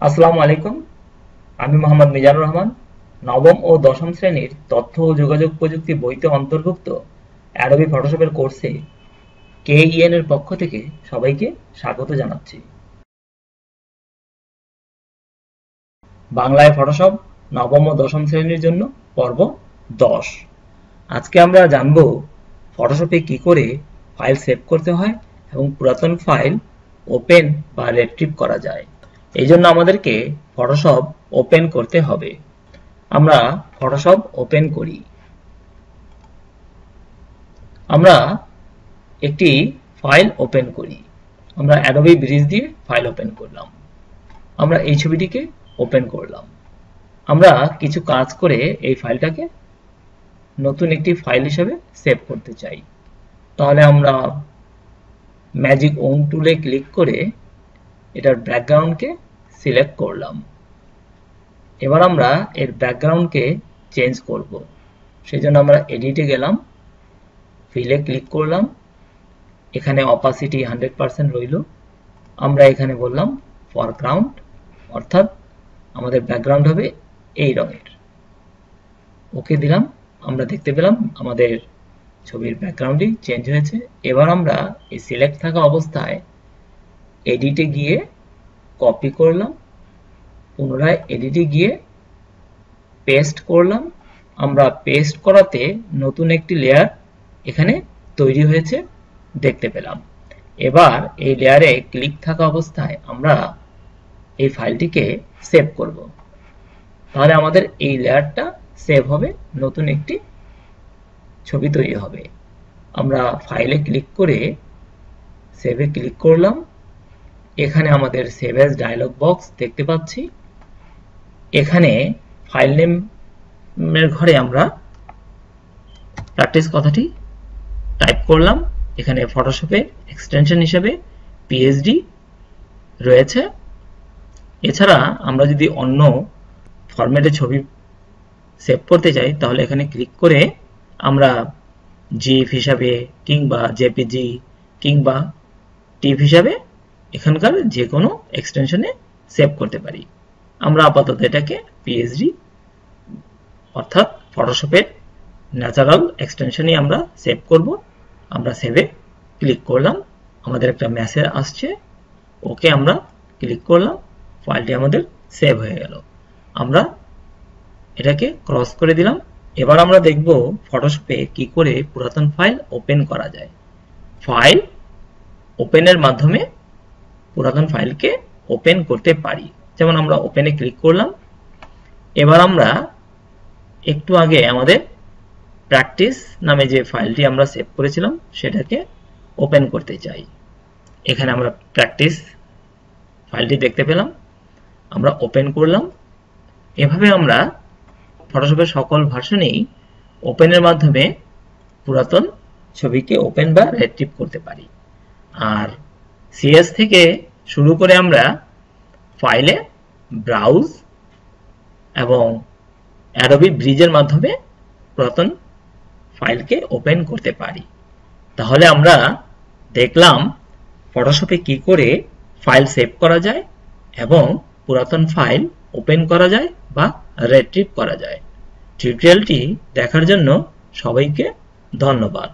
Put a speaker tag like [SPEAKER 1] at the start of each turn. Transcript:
[SPEAKER 1] আসসালামু আলাইকুম। আমি মোহাম্মদ মিজানুর রহমান। নবম ও দশম শ্রেণীর তথ্য ও যোগাযোগ প্রযুক্তি বইতে অন্তর্ভুক্ত অ্যাডোবি ফটোশপের কোর্সে KEN এর পক্ষ থেকে সবাইকে স্বাগত জানাচ্ছি। বাংলায় ফটোশপ নবম ও দশম শ্রেণীর জন্য পর্ব 10। আজকে আমরা জানব ফটোশপে কি করে ফাইল সেভ করতে হয় এবং পুরাতন ফাইল ওপেন বা রিট্রিভ করা যায়। এই জন্য আমাদেরকে ফটোশপ ওপেন করতে হবে। আমরা ফটোশপ ওপেন করি। আমরা একটি ফাইল ওপেন করি। আমরা অ্যাডোবি ব্রিজ দিয়ে ফাইল ওপেন করলাম। আমরা এই ছবিটিকে ওপেন করলাম। আমরা কিছু কাজ করে এই ফাইলটাকে নতুন একটি ফাইল হিসেবে সেভ করতে চাই। তাহলে আমরা ম্যাজিক ওন টুলে ক্লিক করে এটার ব্যাকগ্রাউন্ডকে সিলেক্ট করলাম। এবার আমরা এর ব্যাকগ্রাউন্ডকে চেঞ্জ করব। সেজন্য আমরা এডিটে গেলাম, ফিলে ক্লিক করলাম, এখানে অপাসিটি 100% রইল। আমরা এখানে বললাম ফরগ্রাউন্ড, অর্থাৎ আমাদের ব্যাকগ্রাউন্ড হবে এই রঙের। ওকে দিলাম। আমরা দেখতে পেলাম আমাদের ছবির ব্যাকগ্রাউন্ডই চেঞ্জ হয়েছে। এবার আমরা এই সিলেক্ট থাকা অবস্থায় এডিটে গিয়ে কপি করলাম, পুনরায় এডিটে গিয়ে পেস্ট করলাম। আমরা পেস্ট করাতে নতুন একটি লেয়ার এখানে তৈরি হয়েছে দেখতে পেলাম। এবার এই লেয়ারে ক্লিক থাকা অবস্থায় আমরা এই ফাইলটিকে সেভ করব। তাহলে আমাদের এই লেয়ারটা সেভ হবে, নতুন একটি ছবি তৈরি হবে। আমরা ফাইলে ক্লিক করে সেভে ক্লিক করলাম। এখানে আমাদের সেভ অ্যাজ ডায়লগ বক্স দেখতে পাচ্ছি। এখানে ফাইল নেমের ঘরে আমরা প্র্যাকটিস কথাটি টাইপ করলাম। এখানে ফটোশপে এক্সটেনশন হিসেবে PSD রয়েছে। এছাড়া আমরা যদি অন্য ফরম্যাটে ছবি সেভ করতে চাই তাহলে এখানে ক্লিক করে আমরা GIF হিসাবে কিংবা JPG কিংবা TIFF হিসাবে এখানকার যে কোনো এক্সটেনশনে সেভ করতে পারি। আমরা আপাতত এটাকে PSD অর্থাৎ ফটোশপের ন্যাচারাল এক্সটেনশনই আমরা সেভ করব। আমরা সেভে ক্লিক করলাম। আমাদের একটা মেসেজ আসছে, ওকে আমরা ক্লিক করলাম। ফাইলটি আমাদের সেভ হয়ে গেল। আমরা এটাকে ক্রস করে দিলাম। এবার আমরা দেখব ফটোশপে কি করে পুরাতন ফাইল ওপেন করা যায়। ফাইল ওপেনের মাধ্যমে পুরাতন ফাইলকে ওপেন করতে পারি। যেমন আমরা ওপেনে ক্লিক করলাম। এবার আমরা একটু আগে আমাদের প্র্যাকটিস নামে যে ফাইলটি আমরা সেভ করেছিলাম সেটাকে ওপেন করতে চাই। এখানে আমরা প্র্যাকটিস ফাইলটি দেখতে পেলাম, আমরা ওপেন করলাম। এভাবে আমরা ফটোশপের সকল ভার্সনেই ওপেনের মাধ্যমে পুরাতন ছবিকে ওপেন বা রিট্রিভ করতে পারি। আর CS থেকে শুরু করে আমরা ফাইলে ব্রাউজ এবং অ্যাডোবি ব্রিজের মাধ্যমে পুরাতন ফাইলকে ওপেন করতে পারি। তাহলে আমরা দেখলাম ফটোশপে কি করে ফাইল সেভ করা যায় এবং পুরাতন ফাইল ওপেন করা যায় বা রিট্রিভ করা যায়। টিউটোরিয়ালটি দেখার জন্য সবাইকে ধন্যবাদ।